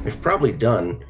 I've probably done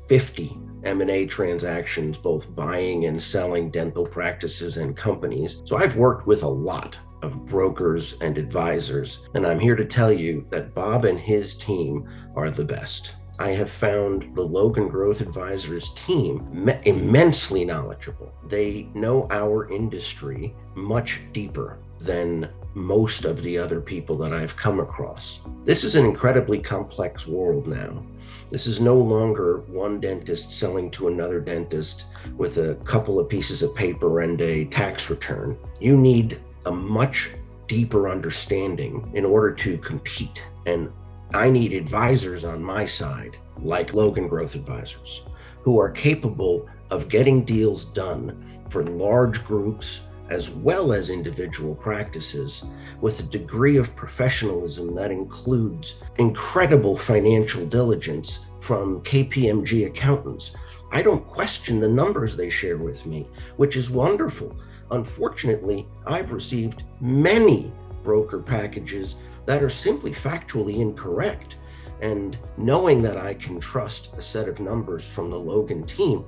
50 M&A transactions, both buying and selling dental practices and companies. So I've worked with a lot of brokers and advisors, and I'm here to tell you that Bob and his team are the best. I have found the Logan Growth Advisors team immensely knowledgeable. They know our industry much deeper than most of the other people that I've come across. This is an incredibly complex world now. This is no longer one dentist selling to another dentist with a couple of pieces of paper and a tax return. You need a much deeper understanding in order to compete. And I need advisors on my side, like Logan Growth Advisors, who are capable of getting deals done for large groups as well as individual practices with a degree of professionalism that includes incredible financial diligence from KPMG accountants. I don't question the numbers they share with me, which is wonderful. Unfortunately, I've received many broker packages that are simply factually incorrect. And knowing that I can trust a set of numbers from the Logan team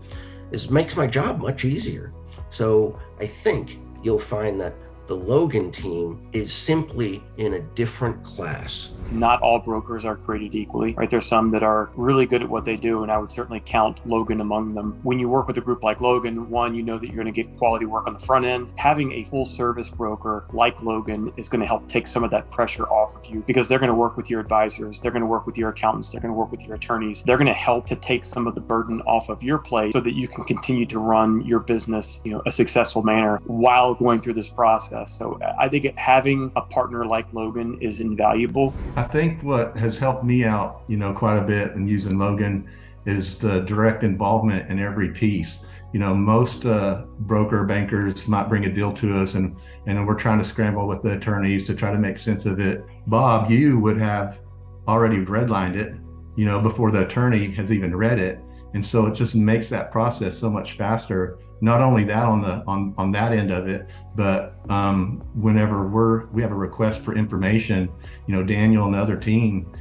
makes my job much easier. So I think you'll find that the Logan team is simply in a different class. Not all brokers are created equally, right? There's some that are really good at what they do, and I would certainly count Logan among them. When you work with a group like Logan, one, you know that you're going to get quality work on the front end. Having a full service broker like Logan is going to help take some of that pressure off of you, because they're going to work with your advisors, they're going to work with your accountants, they're going to work with your attorneys. They're going to help to take some of the burden off of your plate so that you can continue to run your business, a successful manner while going through this process. So I think having a partner like Logan is invaluable. I think what has helped me out, quite a bit in using Logan is the direct involvement in every piece. Most broker bankers might bring a deal to us and we're trying to scramble with the attorneys to try to make sense of it. Bob, you would have already redlined it, before the attorney has even read it. And so it just makes that process so much faster. Not only that on that end of it, but whenever we have a request for information, Daniel and the other team,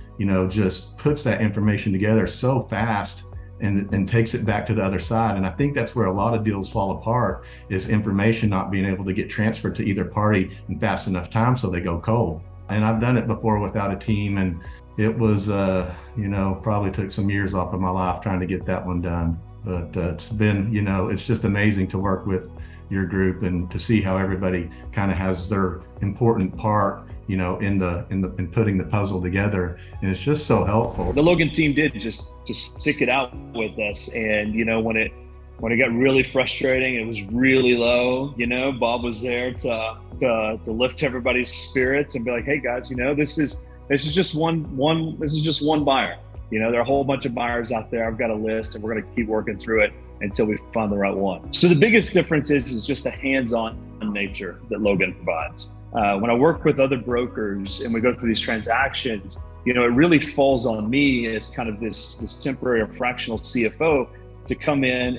just puts that information together so fast and takes it back to the other side. And I think that's where a lot of deals fall apart, is information not being able to get transferred to either party in fast enough time, so they go cold. And I've done it before without a team, and it was, probably took some years off of my life trying to get that one done. But it's been, it's just amazing to work with your group and to see how everybody kind of has their important part, in putting the puzzle together. And it's just so helpful. The Logan team did just stick it out with us. And, when it got really frustrating, it was really low, Bob was there to lift everybody's spirits and be like, hey guys, this is just one buyer. There are a whole bunch of buyers out there. I've got a list, and we're going to keep working through it until we find the right one. So the biggest difference is just the hands-on nature that Logan provides. When I work with other brokers and we go through these transactions, it really falls on me as kind of this temporary or fractional CFO to come in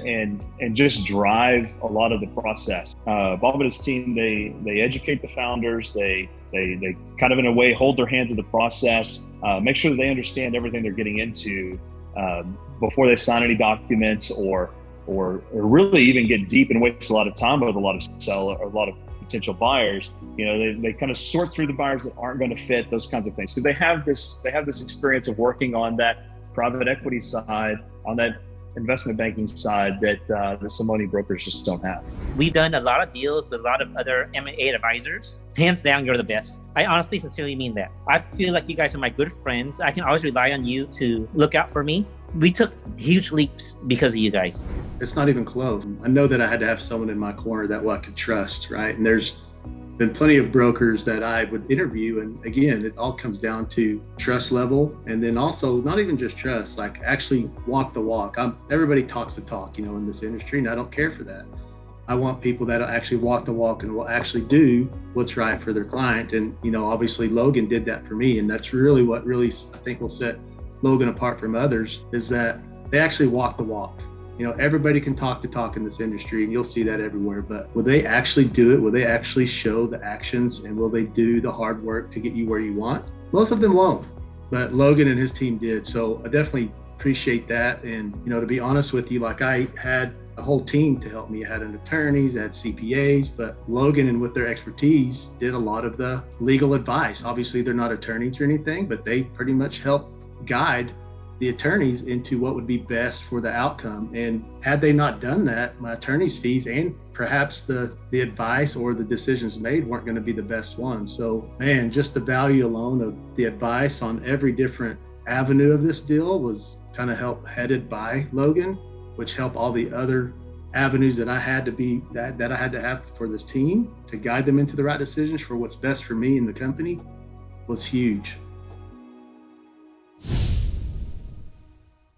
and just drive a lot of the process. Bob and his team, they educate the founders. They kind of in a way hold their hand to the process, make sure that they understand everything they're getting into before they sign any documents or really even get deep and waste a lot of time with a lot of potential buyers. They kind of sort through the buyers that aren't going to fit, those kinds of things, because they have this experience of working on that private equity side, on that investment banking side that the Simone brokers just don't have. We've done a lot of deals with a lot of other M&A advisors. Hands down, you're the best. I honestly, sincerely mean that. I feel like you guys are my good friends. I can always rely on you to look out for me. We took huge leaps because of you guys. It's not even close. I know that I had to have someone in my corner that I could trust, right? And there's been plenty of brokers that I would interview. And again, it all comes down to trust level. And then also not even just trust, like actually walk the walk. Everybody talks the talk, in this industry, and I don't care for that. I want people that actually walk the walk and will actually do what's right for their client. And, obviously Logan did that for me. And that's really what I think will set Logan apart from others, is that they actually walk the walk. Everybody can talk the talk in this industry, and you'll see that everywhere, but will they actually do it? Will they actually show the actions, and will they do the hard work to get you where you want? Most of them won't, but Logan and his team did. So I definitely appreciate that. And, to be honest with you, like I had a whole team to help me. I had an attorneys, I had CPAs, but Logan and with their expertise did a lot of the legal advice. Obviously, they're not attorneys or anything, but they pretty much help guide the attorneys into what would be best for the outcome. And had they not done that, my attorney's fees and perhaps the advice or the decisions made weren't going to be the best ones. So, man, just the value alone of the advice on every different avenue of this deal was kind of headed by Logan, which helped all the other avenues that I had to have for this team to guide them into the right decisions for what's best for me and the company was huge.